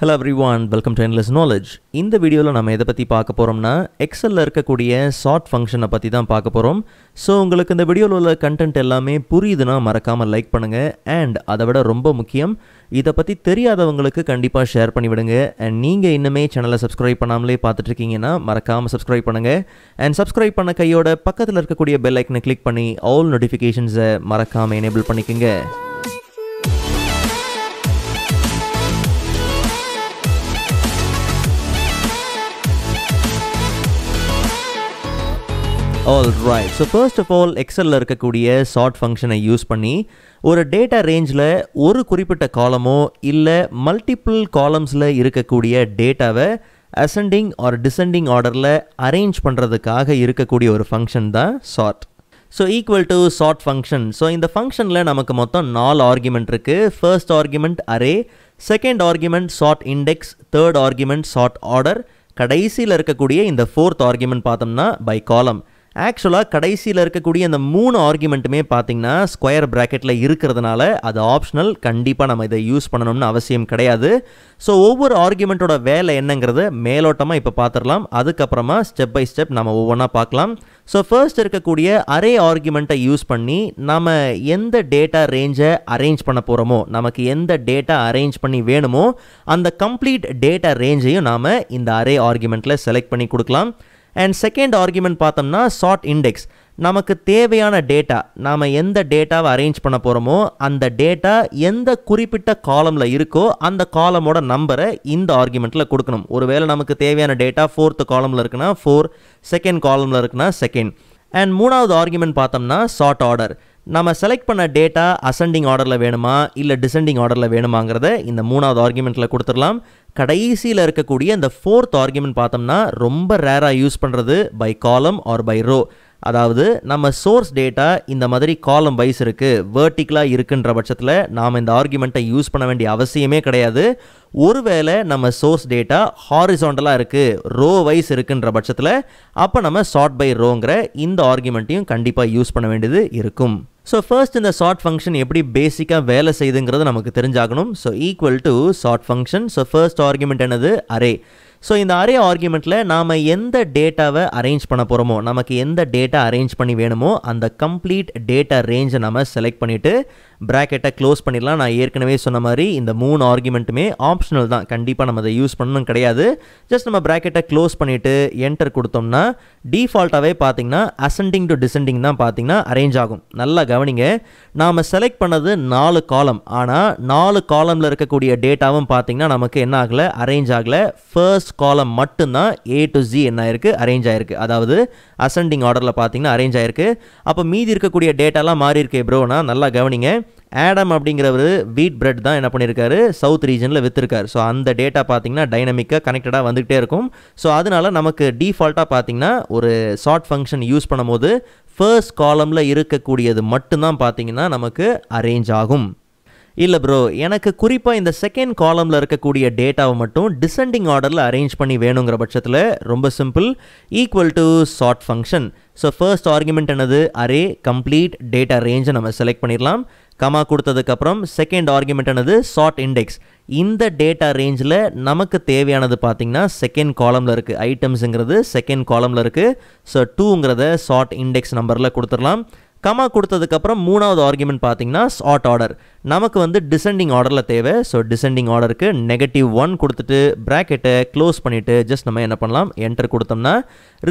Hello everyone, welcome to Endless Knowledge. இந்த வீடியோவில் நம்ம எதை பற்றி பார்க்க போகிறோம்னா எக்ஸலில் இருக்கக்கூடிய சார்ட் ஃபங்க்ஷனை பற்றி தான் பார்க்க போகிறோம். ஸோ உங்களுக்கு இந்த வீடியோவில் உள்ள கண்டென்ட் எல்லாமே புரியுதுன்னா மறக்காமல் லைக் பண்ணுங்கள். அண்ட் அதை விட ரொம்ப முக்கியம், இதை பற்றி தெரியாதவங்களுக்கு கண்டிப்பாக ஷேர் பண்ணிவிடுங்க. அண்ட் நீங்கள் இன்னுமே சேனலை சப்ஸ்கிரைப் பண்ணாமலே பார்த்துட்ருக்கீங்கன்னா மறக்காமல் சப்ஸ்கிரைப் பண்ணுங்கள். அண்ட் சப்ஸ்கிரைப் பண்ண கையோட பக்கத்தில் இருக்கக்கூடிய பெல் ஐக்கனை கிளிக் பண்ணி ஆல் நோட்டிஃபிகேஷன்ஸை மறக்காமல் எனேபிள் பண்ணிக்கோங்க. Alright, so first of all எக்ஸலில் இருக்கக்கூடிய சார்ட் ஃபங்க்ஷனை யூஸ் பண்ணி ஒரு டேட்டா ரேஞ்சில் ஒரு குறிப்பிட்ட காலமோ இல்லை மல்டிபிள் காலம்ஸில் இருக்கக்கூடிய டேட்டாவை அசெண்டிங் ஆர் டிசெண்டிங் ஆர்டரில் அரேஞ்ச் பண்ணுறதுக்காக இருக்கக்கூடிய ஒரு ஃபங்க்ஷன் தான் sort. So equal to sort function. So இந்த ஃபங்க்ஷனில் நமக்கு மொத்தம் 4 ஆர்குமெண்ட் இருக்குது. First argument array, second argument sort index, third argument sort order, கடைசியில் இருக்கக்கூடிய இந்த ஃபோர்த் ஆர்குமெண்ட் பார்த்தோம்னா பை காலம். ஆக்சுவலாக கடைசியில் இருக்கக்கூடிய அந்த 3 ஆர்குமெண்ட்டுமே பார்த்தீங்கன்னா ஸ்கொயர் ப்ராக்கெட்டில் இருக்கிறதுனால அது ஆப்ஷனல். கண்டிப்பாக நம்ம இதை யூஸ் பண்ணணும்னு அவசியம் கிடையாது. ஸோ ஒவ்வொரு ஆர்குமெண்ட்டோட வேலை என்னங்கிறத மேலோட்டமாக இப்போ பார்த்துடலாம். அதுக்கப்புறமா ஸ்டெப் பை ஸ்டெப் நம்ம ஒவ்வொன்றா பார்க்கலாம். ஸோ ஃபர்ஸ்ட் இருக்கக்கூடிய அரே ஆர்குமெண்ட்டை யூஸ் பண்ணி நம்ம எந்த டேட்டா ரேஞ்சை அரேஞ்ச் பண்ண போகிறோமோ, நமக்கு எந்த டேட்டா அரேஞ்ச் பண்ணி வேணுமோ அந்த கம்ப்ளீட் டேட்டா ரேஞ்சையும் நாம் இந்த அரே ஆர்குமெண்ட்டில் செலக்ட் பண்ணி கொடுக்கலாம். அண்ட் செகண்ட் ஆர்குமெண்ட் பார்த்தோம்னா சார்ட் இண்டெக்ஸ். நமக்கு தேவையான டேட்டா, நாம் எந்த டேட்டாவை அரேஞ்ச் பண்ண போகிறோமோ அந்த டேட்டா எந்த குறிப்பிட்ட காலமில் இருக்கோ அந்த காலமோட நம்பரை இந்த ஆர்குமெண்ட்டில் கொடுக்கணும். ஒருவேளை நமக்கு தேவையான டேட்டா 4th காலமில் இருக்குன்னா 4, செகண்ட் காலமில் இருக்குன்னா செகண்ட். அண்ட் மூணாவது ஆர்குமெண்ட் பார்த்தோம்னா சார்ட் ஆர்டர். நம்ம செலக்ட் பண்ண டேட்டா அசெண்டிங் ஆர்டரில் வேணுமா இல்லை டிசெண்டிங் ஆர்டரில் வேணுமாங்கிறத இந்த மூணாவது ஆர்குமெண்ட்டில் கொடுத்துடலாம். கடைசியில் இருக்கக்கூடிய இந்த ஃபோர்த் ஆர்குமெண்ட் பார்த்தோம்னா ரொம்ப ரேராக யூஸ் பண்ணுறது பை காலம் ஆர் பை ரோ. அதாவது நம்ம சோர்ஸ் டேட்டா இந்த மாதிரி காலம் வைஸ் இருக்குது, வேர்ட்டிக்கலாக இருக்குன்ற பட்சத்தில் நாம் இந்த ஆர்குமெண்ட்டை யூஸ் பண்ண வேண்டிய அவசியமே கிடையாது. ஒருவேளை நம்ம சோர்ஸ் டேட்டா ஹாரிசாண்டலாக இருக்குது, ரோ வைஸ் இருக்குன்ற பட்சத்தில் அப்போ நம்ம சார்ட் பை ரோங்கிற இந்த ஆர்குமெண்ட்டையும் கண்டிப்பாக யூஸ் பண்ண வேண்டியது இருக்கும். ஸோ ஃபர்ஸ்ட் இந்த சார்ட் ஃபங்க்ஷன் எப்படி பேசிக்காக வேலை செய்யுதுங்கிறது நமக்கு தெரிஞ்சாகணும். So equal to sort function. So first argument என்னது? அரே. ஸோ இந்த அரே ஆர்குமெண்ட்டில் நாம் எந்த டேட்டாவை அரேஞ்ச் பண்ண போகிறோமோ, நமக்கு எந்த டேட்டா அரேஞ்ச் பண்ணி வேணுமோ அந்த கம்ப்ளீட் டேட்டா ரேஞ்சை நம்ம செலக்ட் பண்ணிவிட்டு ப்ராக்கெட்டை க்ளோஸ் பண்ணிடலாம். நான் ஏற்கனவே சொன்ன மாதிரி இந்த 3 ஆர்குமெண்ட்டுமே ஆப்ஷனல் தான், கண்டிப்பாக நம்ம அதை யூஸ் பண்ணணும் கிடையாது. ஜஸ்ட் நம்ம ப்ராக்கெட்டை க்ளோஸ் பண்ணிவிட்டு என்டர் கொடுத்தோம்னா டிஃபால்ட்டாகவே பார்த்தீங்கன்னா அசெண்டிங் டு டிசெண்டிங் தான் பார்த்தீங்கன்னா அரேஞ்ச் ஆகும். நல்லா கவனிங்க, நாம் செலக்ட் பண்ணது 4 காலம், ஆனால் 4 காலமில் இருக்கக்கூடிய டேட்டாவும் பார்த்தீங்கன்னா நமக்கு என்ன ஆகலை, அரேஞ்ச் ஆகலை. ஃபர்ஸ்ட் காலம் மட்டும்தான் A to Z என்ன ஆயிருக்கு, அரேஞ்ச் ஆயிருக்கு. அதாவது அசெண்டிங் ஆர்டரில் பார்த்தீங்கன்னா அரேஞ்ச் ஆயிருக்கு. அப்போ மீதி இருக்கக்கூடிய டேட்டாலாம் மாறி இருக்கே ப்ரோனா, நல்லா கவனிங்க. ஆடம் அப்படிங்கிறவர் வீட் பிரெட் தான் என்ன பண்ணியிருக்காரு, சவுத் ரீஜனில் விற்றுருக்காரு. ஸோ அந்த டேட்டா பார்த்தீங்கன்னா டைனமிக்காக கனெக்டடாக வந்துகிட்டே இருக்கும். ஸோ அதனால நமக்கு டிஃபால்ட்டாக பார்த்தீங்கன்னா ஒரு சார்ட் ஃபங்க்ஷன் யூஸ் பண்ணும்போது ஃபர்ஸ்ட் காலமில் இருக்கக்கூடியது மட்டும்தான் பார்த்தீங்கன்னா நமக்கு அரேஞ்ச் ஆகும். இல்லை ப்ரோ, எனக்கு குறிப்பாக இந்த செகண்ட் காலமில் இருக்கக்கூடிய டேட்டாவை மட்டும் டிசெண்டிங் ஆர்டரில் அரேஞ்ச் பண்ணி வேணுங்கிற பட்சத்தில் ரொம்ப simple, equal to sort function. So first argument என்னது? அரே, கம்ப்ளீட் டேட்டா ரேஞ்சை நம்ம செலக்ட் பண்ணிடலாம். கமா கொடுத்ததுக்கப்புறம் செகண்ட் ஆர்குமெண்ட் என்னது? Sort index. இந்த டேட்டா ரேஞ்சில் நமக்கு தேவையானது பார்த்தீங்கன்னா செகண்ட் காலமில் இருக்குது, ஐட்டம்ஸுங்கிறது செகண்ட் காலமில் இருக்குது. ஸோ 2ங்கிறத சார்ட் இண்டெக்ஸ் நம்பரில் கொடுத்துடலாம். கமா கொடுத்ததுக்கப்புறம் மூணாவது ஆர்குமெண்ட் பார்த்தீங்கன்னா சார்ட் ஆர்டர். நமக்கு வந்து டிசெண்டிங் ஆர்டரில் தேவை. ஸோ டிசெண்டிங் ஆர்டருக்கு -1 கொடுத்துட்டு ப்ராக்கெட்டை க்ளோஸ் பண்ணிவிட்டு ஜஸ்ட் நம்ம என்ன பண்ணலாம், என்டர் கொடுத்தோம்னா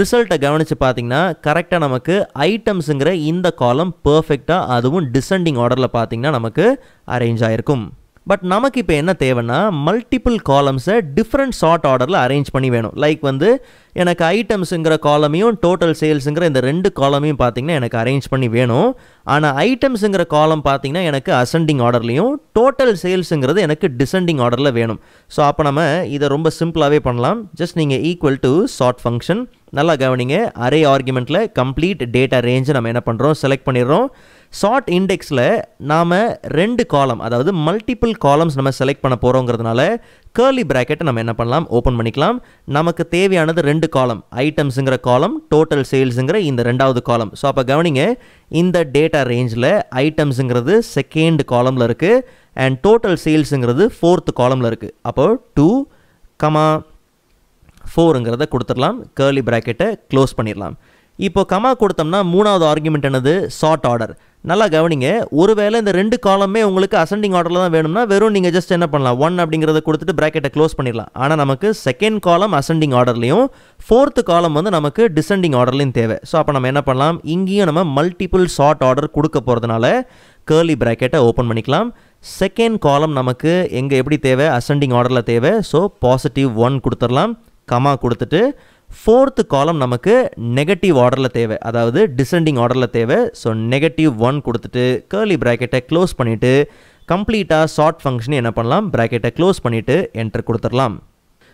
ரிசல்ட்டை கவனித்து பார்த்தீங்கன்னா கரெக்டாக நமக்கு ஐட்டம்ஸுங்கிற இந்த காலம் பர்ஃபெக்டாக அதுவும் டிசெண்டிங் ஆர்டரில் பார்த்தீங்கன்னா நமக்கு அரேஞ்ச் ஆகிருக்கும். பட் நமக்கு இப்போ என்ன தேவைன்னா மல்டிபிள் காலம்ஸை டிஃப்ரெண்ட் சார்ட் ஆர்டரில் அரேஞ்ச் பண்ணி வேணும். லைக் வந்து எனக்கு ஐட்டம்ஸுங்கிற காலமையும் டோட்டல் சேல்ஸுங்கிற இந்த 2 காலமையும் பார்த்தீங்கன்னா எனக்கு அரேஞ்ச் பண்ணி வேணும். ஆனால் ஐட்டம்ஸுங்கிற காலம் பார்த்தீங்கன்னா எனக்கு அசெண்டிங் ஆர்டர்லையும், டோட்டல் சேல்ஸுங்கிறது எனக்கு டிசெண்டிங் ஆர்டரில் வேணும். ஸோ அப்போ நம்ம இதை ரொம்ப சிம்பிளாகவே பண்ணலாம். ஜஸ்ட் நீங்கள் ஈக்குவல் டு சார்ட் ஃபங்க்ஷன். நல்லா கவனிங்க, அரே ஆர்குமெண்ட்டில் கம்ப்ளீட் டேட்டா ரேஞ்சை நம்ம என்ன பண்ணுறோம், செலக்ட் பண்ணிடுறோம். சார்ட் இண்டெக்ஸில் நாம் 2 காலம், அதாவது மல்டிபிள் காலம்ஸ் நம்ம செலக்ட் பண்ண போகிறோங்கிறதுனால கர்லி ப்ராக்கெட்டை நம்ம என்ன பண்ணலாம், ஓப்பன் பண்ணிக்கலாம். நமக்கு தேவையானது 2 காலம், ஐட்டம்ஸுங்கிற காலம், டோட்டல் சேல்ஸுங்கிற இந்த 2வது காலம். ஸோ அப்போ கவனிங்க, இந்த டேட்டா ரேஞ்சில் ஐட்டம்ஸுங்கிறது செகண்ட் காலமில் இருக்குது அண்ட் டோட்டல் சேல்ஸுங்கிறது 4th காலமில் இருக்குது. அப்போ 2 கமா 4ங்கிறத கொடுத்துடலாம், கர்லி ப்ராக்கெட்டை க்ளோஸ் பண்ணிடலாம். இப்போ கமா கொடுத்தோம்னா மூணாவது ஆர்குமெண்ட் என்னது, சார்ட் ஆர்டர். நல்லா கவனிங்க, ஒருவேளை இந்த ரெண்டு காலமே உங்களுக்கு அசெண்டிங் ஆர்டரில் தான் வேணும்னா வெறும் நீங்கள் ஜஸ்ட் என்ன பண்ணலாம், 1 அப்படிங்கிறத கொடுத்துட்டு ப்ராக்கெட்டை க்ளோஸ் பண்ணிடலாம். ஆனால் நமக்கு செகண்ட் காலம் அசெண்டிங் ஆர்டர்லையும் ஃபோர்த்து காலம் வந்து நமக்கு டிசெண்டிங் ஆர்டர்லையும் தேவை. ஸோ அப்போ நம்ம என்ன பண்ணலாம், இங்கேயும் நம்ம மல்டிபிள் சார்ட் ஆர்டர் கொடுக்க போகிறதுனால கர்லி ப்ராக்கெட்டை ஓப்பன் பண்ணிக்கலாம். செகண்ட் காலம் நமக்கு எங்கே எப்படி தேவை, அசெண்டிங் ஆர்டரில் தேவை. ஸோ +1 கொடுத்துடலாம், கமா கொடுத்துட்டு ஃபோர்த்து காலம் நமக்கு நெகட்டிவ் ஆர்டரில் தேவை, அதாவது டிசெண்டிங் ஆர்டரில் தேவை. ஸோ -1 கொடுத்துட்டு கர்லி ப்ராக்கெட்டை க்ளோஸ் பண்ணிவிட்டு கம்ப்ளீட்டாக சார்ட் ஃபங்க்ஷன் என்ன பண்ணலாம், ப்ராக்கெட்டை க்ளோஸ் பண்ணிவிட்டு என்டர் கொடுத்துடலாம்.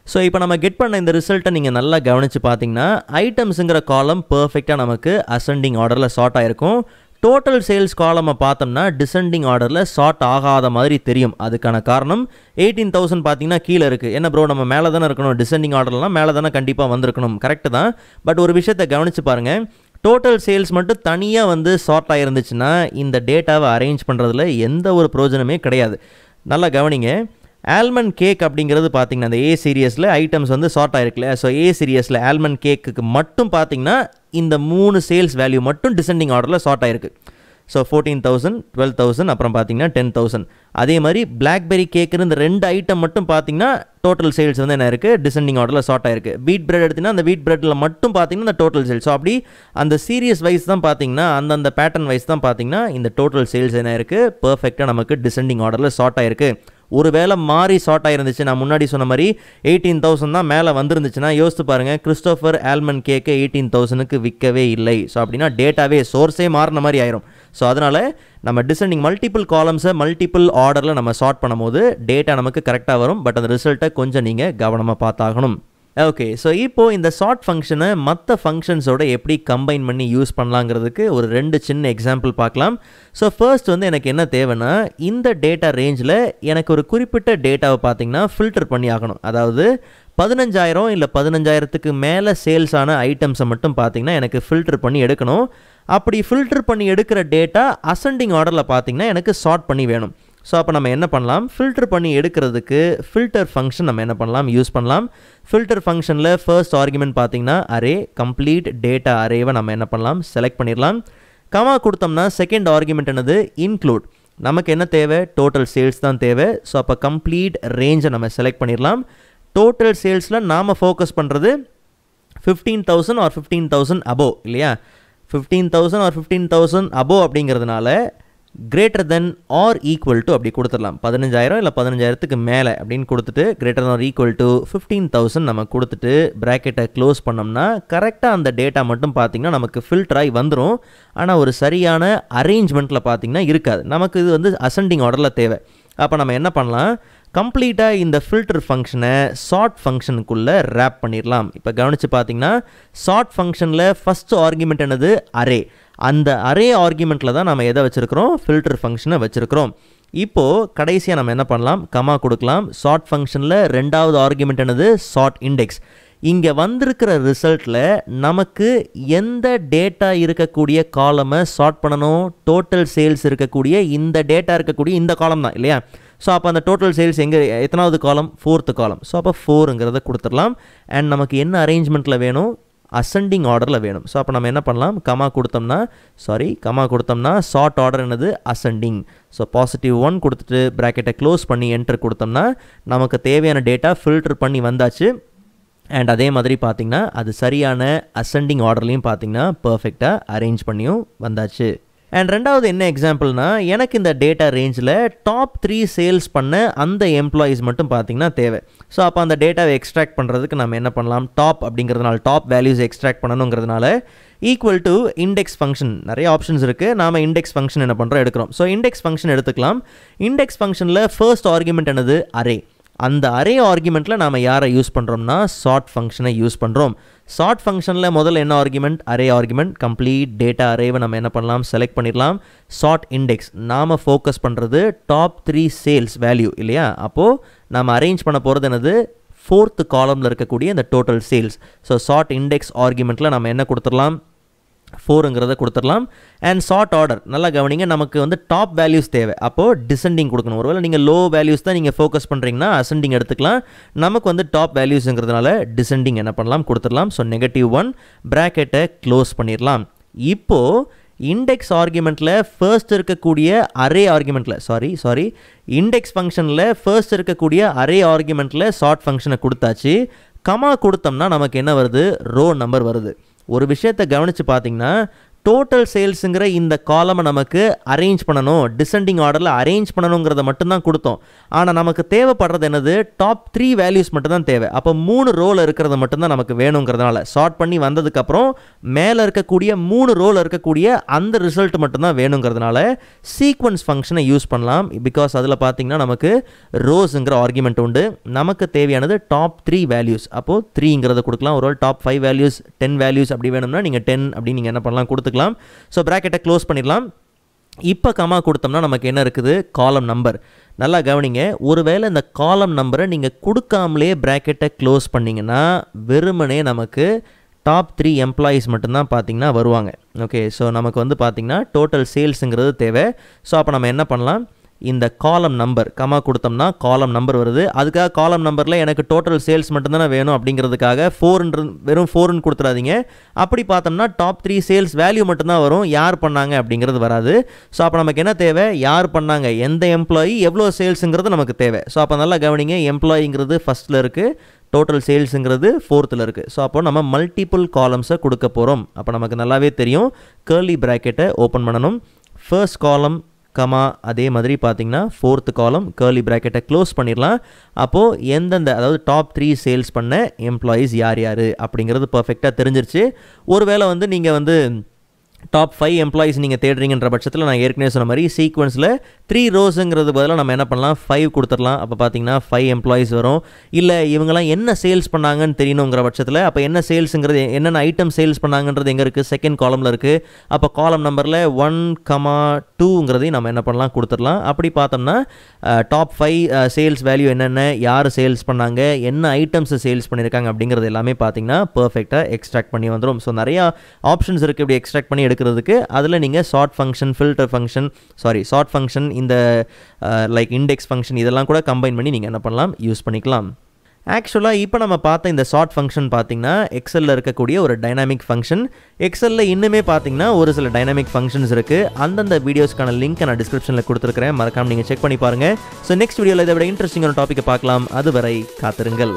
ஸோ இப்போ நம்ம கெட் பண்ண இந்த ரிசல்ட்டை நீங்கள் நல்லா கவனித்து பார்த்தீங்கன்னா ஐட்டம்ஸுங்கிற காலம் பர்ஃபெக்டாக நமக்கு அசெண்டிங் ஆர்டரில் சார்ட் ஆகிருக்கும். டோட்டல் சேல்ஸ் காலமை பார்த்தோம்னா டிசெண்டிங் ஆர்டரில் சார்ட் ஆகாத மாதிரி தெரியும். அதுக்கான காரணம் 18,000 பார்த்தீங்கன்னா கீழே இருக்குது. என்ன ப்ரோ நம்ம மேலே தானே இருக்கணும், டிசெண்டிங் ஆர்டர்லாம் மேலே தானே கண்டிப்பாக வந்திருக்கணும், கரெக்டு தான். பட் ஒரு விஷயத்தை கவனித்து பாருங்கள், டோட்டல் சேல்ஸ் மட்டும் தனியாக வந்து சார்ட் ஆகிருந்துச்சுன்னா இந்த டேட்டாவை அரேஞ்ச் பண்ணுறதுல எந்த ஒரு பிரயோஜனமே கிடையாது. நல்லா கவனிங்க, ஆல்மண்ட் கேக் அப்படிங்கிறது பார்த்தீங்கன்னா அந்த ஏ சீரியஸில் ஐட்டம்ஸ் வந்து சார்ட் ஆகிருக்குல்ல. ஸோ ஏ சீரியஸில் ஆல்மண்ட் கேக்குக்கு மட்டும் பார்த்தீங்கன்னா இந்த 3 சேல்ஸ் வேல்யூ மட்டும் டிசெண்டிங் ஆர்டரில் சார்ட் ஆகிருக்கு. ஸோ 14,000, 12,000, அப்புறம் பார்த்தீங்கன்னா 10,000. அதே மாதிரி பிளாக்பெரி கேக்குன்னு இந்த 2 ஐட்டம் மட்டும் பார்த்தீங்கன்னா டோட்டல் சேல்ஸ் வந்து என்ன இருக்குது, டிசெண்டிங் ஆர்டரில் சார்ட் ஆகிருக்கு. வீட் பிரெட் எடுத்திங்கன்னா அந்த வீட் பிரெட்டில் மட்டும் பார்த்தீங்கன்னா இந்த டோட்டல் சேல்ஸ். ஸோ அப்படி அந்த சீரியஸ் வைஸ் தான் பார்த்தீங்கன்னா அந்தந்த பேட்டர்ன் வைஸ் தான் பார்த்தீங்கன்னா இந்த டோட்டல் சேல்ஸ் என்ன இருக்குது, பர்ஃபெக்டாக நமக்கு டிசெண்டிங் ஆர்டரில் சார்ட் ஆகிருக்கு. ஒரு வேளை மாறி ஷார்ட் ஆகிருந்துச்சு, நான் முன்னாடி சொன்ன மாதிரி 18,000 தான் மேலே வந்துருந்துச்சுன்னா யோசித்து பாருங்கள், கிறிஸ்டோஃபர் ஆல்மண்ட் கேக்கு 18,000க்கு விற்கவே இல்லை. ஸோ அப்படின்னா டேட்டாவே சோர்ஸே மாறின மாதிரி ஆயிரும். ஸோ அதனால் நம்ம டிசெண்டிங் மல்டிபிள் காலம்ஸை மல்டிபிள் ஆர்டரில் நம்ம ஷார்ட் பண்ணும்போது டேட்டா நமக்கு கரெக்டாக வரும். பட் அந்த ரிசல்ட்டை கொஞ்சம் நீங்கள் கவனமாக பார்த்தாகணும். ஓகே, ஸோ இப்போது இந்த சார்ட் ஃபங்க்ஷனை மற்ற ஃபங்க்ஷன்ஸோட எப்படி கம்பைன் பண்ணி யூஸ் பண்ணலாங்கிறதுக்கு ஒரு 2 சின்ன எக்ஸாம்பிள் பார்க்கலாம். ஸோ ஃபர்ஸ்ட் வந்து எனக்கு என்ன தேவைன்னா, இந்த டேட்டா ரேஞ்சில் எனக்கு ஒரு குறிப்பிட்ட டேட்டாவை பார்த்தீங்கன்னா ஃபில்டர் பண்ணி ஆகணும். அதாவது 15,000 இல்லை 15,000க்கு மேலே சேல்ஸ் ஆன ஐட்டம்ஸை மட்டும் பார்த்தீங்கன்னா எனக்கு ஃபில்டர் பண்ணி எடுக்கணும். அப்படி ஃபில்டர் பண்ணி எடுக்கிற டேட்டா அசெண்டிங் ஆர்டரில் பார்த்தீங்கன்னா எனக்கு சார்ட் பண்ணி வேணும். ஸோ அப்போ நம்ம என்ன பண்ணலாம், ஃபில்டர் பண்ணி எடுக்கிறதுக்கு ஃபில்டர் ஃபங்க்ஷன் நம்ம என்ன பண்ணலாம், யூஸ் பண்ணலாம். ஃபில்டர் ஃபங்க்ஷனில் ஃபர்ஸ்ட் ஆர்குமெண்ட் பார்த்தீங்கன்னா அரே, கம்ப்ளீட் டேட்டா அரேவை நம்ம என்ன பண்ணலாம், செலக்ட் பண்ணிடலாம். கமா கொடுத்தோம்னா செகண்ட் ஆர்குமெண்ட் என்னது, இன்க்ளூட். நமக்கு என்ன தேவை, டோட்டல் சேல்ஸ் தான் தேவை. ஸோ அப்போ கம்ப்ளீட் ரேஞ்சை நம்ம செலக்ட் பண்ணிடலாம். டோட்டல் சேல்ஸில் நாம் ஃபோக்கஸ் பண்ணுறது 15,000 ஆர் 15,000 அபோவ் இல்லையா. 15,000 ஆர் 15,000 அபோவ் அப்படிங்கிறதுனால greater than or equal to அப்படி கொடுத்துடலாம். 15,000 இல்லை 15,000க்கு மேலே அப்படின்னு கொடுத்துட்டு greater than or equal to 15,000 நம்ம கொடுத்துட்டு ப்ராக்கெட்டை க்ளோஸ் பண்ணோம்னா கரெக்டாக அந்த டேட்டா மட்டும் பார்த்திங்கன்னா நமக்கு ஃபில்டர் ஆகி வந்துடும். ஆனால் ஒரு சரியான அரேஞ்ச்மெண்ட்டில் பார்த்திங்கன்னா இருக்காது. நமக்கு இது வந்து அசெண்டிங் ஆர்டரில் தேவை. அப்போ நம்ம என்ன பண்ணலாம், கம்ப்ளீட்டாக இந்த ஃபில்டர் ஃபங்க்ஷனை சார்ட் ஃபங்க்ஷனுக்குள்ளே ரேப் பண்ணிடலாம். இப்போ கவனித்து பார்த்தீங்கன்னா சார்ட் ஃபங்க்ஷனில் ஃபஸ்ட்டு ஆர்குமெண்ட் என்னது, அரே. அந்த அரே ஆர்குமெண்ட்டில் தான் நம்ம எதை வச்சுருக்கிறோம், ஃபில்டர் ஃபங்க்ஷனை வச்சுருக்கிறோம். இப்போது கடைசியாக நம்ம என்ன பண்ணலாம், கமா கொடுக்கலாம். சார்ட் ஃபங்க்ஷனில் ரெண்டாவது ஆர்குமெண்ட் என்னது, சார்ட் இண்டெக்ஸ். இங்கே வந்திருக்கிற ரிசல்ட்டில் நமக்கு எந்த டேட்டா இருக்கக்கூடிய காலமை சார்ட் பண்ணணும், டோட்டல் சேல்ஸ் இருக்கக்கூடிய இந்த டேட்டா இருக்கக்கூடிய இந்த காலம் தான் இல்லையா. ஸோ அப்போ அந்த டோட்டல் சேல்ஸ் எங்கே எத்தனாவது காலம், 4th காலம். ஸோ அப்போ 4ங்கிறத கொடுத்துடலாம். அண்ட் நமக்கு என்ன அரேஞ்ச்மெண்ட்டில் வேணும், அசெண்டிங் ஆர்டரில் வேணும். ஸோ அப்போ நம்ம என்ன பண்ணலாம், கமா கொடுத்தோம்னா சார்ட் ஆர்டர் என்னது, அசெண்டிங். ஸோ +1 கொடுத்துட்டு ப்ராக்கெட்டை க்ளோஸ் பண்ணி என்டர் கொடுத்தோம்னா நமக்கு தேவையான டேட்டா ஃபில்டர் பண்ணி வந்தாச்சு. அண்ட் அதே மாதிரி பார்த்திங்கன்னா அது சரியான அசெண்டிங் ஆர்டர்லையும் பார்த்திங்கன்னா பர்ஃபெக்டாக அரேஞ்ச் பண்ணியும் வந்தாச்சு. அண்ட் ரெண்டாவது என்ன எக்ஸாம்பிள்னா, எனக்கு இந்த டேட்டா ரேஞ்சில் டாப் 3 சேல்ஸ் பண்ண அந்த எம்ப்ளாயீஸ் மட்டும் பார்த்திங்கன்னா தேவை. ஸோ அப்போ அந்த டேட்டாவை எக்ஸ்ட்ராக்ட் பண்ணுறதுக்கு நம்ம என்ன பண்ணலாம், டாப் அப்படிங்கிறதுனால டாப் வேல்யூஸ் எக்ஸ்ட்ராக்ட் பண்ணணுங்கிறதுனால ஈக்குவல் டு இண்டெக்ஸ் ஃபங்க்ஷன். நிறைய ஆப்ஷன்ஸ் இருக்குது, நாம் இண்டெக்ஸ் ஃபங்க்ஷன் என்ன பண்ணுறோம் எடுக்கிறோம். ஸோ இண்டெக்ஸ் ஃபங்க்ஷன் எடுத்துக்கலாம். இண்டெக்ஸ் ஃபங்க்ஷனில் ஃபர்ஸ்ட் ஆர்குமெண்ட் என்னது, அரே. அந்த அரே ஆர்குமெண்ட்டில் நாம் யாரை யூஸ் பண்ணுறோம்னா சார்ட் ஃபங்க்ஷனை யூஸ் பண்ணுறோம். சார்ட் ஃபங்க்ஷனில் முதல்ல என்ன argument, array argument. Complete data அரேவை நம்ம என்ன பண்ணலாம், செலக்ட் பண்ணிடலாம். சார்ட் இண்டெக்ஸ் நாம் ஃபோக்கஸ் பண்ணுறது டாப் 3 சேல்ஸ் வேல்யூ இல்லையா. அப்போது நாம் அரேஞ்ச் பண்ண போகிறது என்னது, 4th காலமில் இருக்கக்கூடிய இந்த total sales. So sort index ஆர்குமெண்ட்டில் நம்ம என்ன கொடுத்துடலாம், 4ங்கிறத கொடுத்துடலாம். அண்ட் சார்ட் ஆர்டர் நல்லா கவனிங்க, நமக்கு வந்து டாப் வேல்யூஸ் தேவை, அப்போது டிசெண்டிங் கொடுக்கணும். ஒருவேளை நீங்கள் லோ வேல்யூஸ் தான் நீங்கள் ஃபோக்கஸ் பண்ணுறீங்கன்னா அசெண்டிங் எடுத்துக்கலாம். நமக்கு வந்து டாப் வேல்யூஸுங்கிறதுனால டிசெண்டிங் என்ன பண்ணலாம் கொடுத்துடலாம். ஸோ -1 ப்ராக்கெட்டை க்ளோஸ் பண்ணிடலாம். இப்போது இண்டெக்ஸ் ஆர்குமெண்ட்டில் ஃபர்ஸ்ட் இருக்கக்கூடிய அரே ஆர்குமெண்ட்டில் இண்டெக்ஸ் ஃபங்க்ஷனில் ஃபர்ஸ்ட் இருக்கக்கூடிய அரே ஆர்குமெண்ட்டில் சார்ட் ஃபங்க்ஷனை கொடுத்தாச்சு. கமா கொடுத்தோம்னா நமக்கு என்ன வருது, ரோ நம்பர் வருது. ஒரு விஷயத்தை கவனித்து பார்த்தீங்கன்னா டோட்டல் சேல்ஸுங்கிற இந்த காலமை நமக்கு அரேஞ்ச் பண்ணணும், டிசெண்டிங் ஆர்டரில் அரேஞ்ச் பண்ணணுங்கிறத மட்டும்தான் கொடுத்தோம். ஆனால் நமக்கு தேவைப்படுறது என்னது, டாப் 3 வேல்யூஸ் மட்டும்தான் தேவை. அப்போ 3 ரோவில் இருக்கிறத மட்டும்தான் நமக்கு வேணுங்கிறதுனால சார்ட் பண்ணி வந்ததுக்கப்புறம் மேலே இருக்கக்கூடிய 3 ரோவில் இருக்கக்கூடிய அந்த ரிசல்ட் மட்டும்தான் வேணுங்கிறதுனால சீக்வன்ஸ் ஃபங்க்ஷனை யூஸ் பண்ணலாம். பிகாஸ் அதில் பார்த்தீங்கன்னா நமக்கு ரோஸுங்கிற ஆர்குமெண்ட் உண்டு. நமக்கு தேவையானது டாப் 3 வேல்யூஸ். அப்போது 3ங்கிறத கொடுக்கலாம். ஒரு டாப் 5 வேல்யூஸ் 10 வேல்யூஸ் அப்படி வேணும்னா நீங்கள் 10 அப்படின்னு நீங்கள் என்ன பண்ணலாம் கொடுத்துக்கலாம். ஸோ ப்ராக்கெட்டை க்ளோஸ் பண்ணிடலாம். இப்போ கமா கொடுத்தோம்னா நமக்கு என்ன இருக்குது, காலம் நம்பர். நல்லா கவனிங்க, ஒருவேளை இந்த காலம் நம்பரை நீங்கள் கொடுக்காமலே ப்ராக்கெட்டை க்ளோஸ் பண்ணிங்கன்னா வெறுமனே நமக்கு டாப் 3 எம்ப்ளாயீஸ் மட்டும்தான் பார்த்தீங்கன்னா வருவாங்க. ஓகே, ஸோ நமக்கு வந்து பார்த்தீங்கன்னா டோட்டல் சேல்ஸுங்கிறது தேவை. ஸோ அப்போ நம்ம என்ன பண்ணலாம், இந்த காலம் நம்பர் கமா கொடுத்தோம்னா காலம் நம்பர் வருது. அதுக்காக காலம் நம்பரில் எனக்கு டோட்டல் சேல்ஸ் மட்டும்தானே வேணும் அப்படிங்கிறதுக்காக 4 வெறும் 4ன்னு கொடுத்துடாதீங்க. அப்படி பார்த்தோம்னா டாப் 3 சேல்ஸ் வேல்யூ மட்டும்தான் வரும், யார் பண்ணாங்க அப்படிங்கிறது வராது. ஸோ அப்போ நமக்கு என்ன தேவை, யார் பண்ணாங்க, எந்த எம்ப்ளாயி எவ்வளோ சேல்ஸுங்கிறது நமக்கு தேவை. ஸோ அப்போ நல்லா கவனிங்க, எம்ப்ளாயிங்கிறது ஃபஸ்ட்டில் இருக்குது, டோட்டல் சேல்ஸுங்கிறது 4th இருக்குது. ஸோ அப்போ நம்ம மல்டிபிள் காலம்ஸை கொடுக்க போகிறோம். அப்போ நமக்கு நல்லாவே தெரியும், கர்லி ப்ராக்கெட்டை ஓப்பன் பண்ணணும். ஃபர்ஸ்ட் காலம் கமா அதே மாதிரி பார்த்தீங்கன்னா 4th காலம் கர்லி ப்ராக்கெட்டை க்ளோஸ் பண்ணிடலாம். அப்போது எந்தெந்த அதாவது டாப் 3 சேல்ஸ் பண்ண எம்ப்ளாயீஸ் யார் யார் அப்படிங்கிறது பர்ஃபெக்டாக தெரிஞ்சிருச்சு. ஒருவேளை வந்து நீங்கள் வந்து டாப் 5 எம்ப்ளாயீஸ் நீங்கள் தேடுறீங்கன்ற பட்சத்தில் நான் ஏற்கனவே சொன்ன மாதிரி சீக்வன்ஸில் 3 ரோஸுங்கிறது பதிலாக நம்ம என்ன பண்ணலாம், 5 கொடுத்துடலாம். அப்போ பார்த்தீங்கன்னா 5 எம்ப்ளாயீஸ் வரும். இல்லை இவங்கெல்லாம் என்ன சேல்ஸ் பண்ணாங்கன்னு தெரியணுங்கிற பட்சத்தில் அப்போ என்ன சேல்ஸுங்கிறது, என்னென்ன ஐட்டம் சேல்ஸ் பண்ணாங்கன்றது எங்கே இருக்குது, செகண்ட் காலமில் இருக்குது. அப்போ காலம் நம்பரில் 1,2ங்கிறதையும் நம்ம என்ன பண்ணலாம் கொடுத்துடலாம். அப்படி பார்த்தோம்னா டாப் 5 சேல்ஸ் வேல்யூ என்னென்ன, யார் சேல்ஸ் பண்ணாங்க, என்ன ஐட்டம்ஸை சேல்ஸ் பண்ணியிருக்காங்க அப்படிங்கிறது எல்லாமே பார்த்தீங்கன்னா பர்ஃபெக்டாக எக்ஸ்ட்ராக்ட் பண்ணி வந்துடும். ஸோ நிறையா ஆப்ஷன்ஸ் இருக்குது இப்படி எக்ஸ்ட்ராக்ட் பண்ணி எடுக்கிறதுக்கு. அதில் நீங்கள் short function, filter function, short function, இந்த லைக் இண்டெக்ஸ் ஃபங்க்ஷன் இதெல்லாம் கூட கம்பைன் பண்ணி நீங்கள் என்ன பண்ணலாம், யூஸ் பண்ணிக்கலாம். ஆக்சுவலாக இப்போ நம்ம பார்த்த இந்த ஷார்ட் ஃபங்க்ஷன் பார்த்தீங்கன்னா எக்ஸலில் இருக்கக்கூடிய ஒரு டைனாமிக் ஃபங்க்ஷன். எக்ஸலில் இன்னுமே பார்த்தீங்கன்னா ஒரு சில டைனாமிக் ஃபங்க்ஷன்ஸ் இருக்குது. அந்தந்த வீடியோஸ்க்கான லிங்க் நான் டிஸ்கிரிப்ஷனில் கொடுத்துருக்கிறேன், மறக்காமல் நீங்கள் செக் பண்ணி பாருங்கள். ஸோ நெக்ஸ்ட் வீடியோவில் இதை விட இன்ட்ரெஸ்டிங்கான டாப்பிக்கை பார்க்கலாம். அதுவரை காத்திருங்கள்.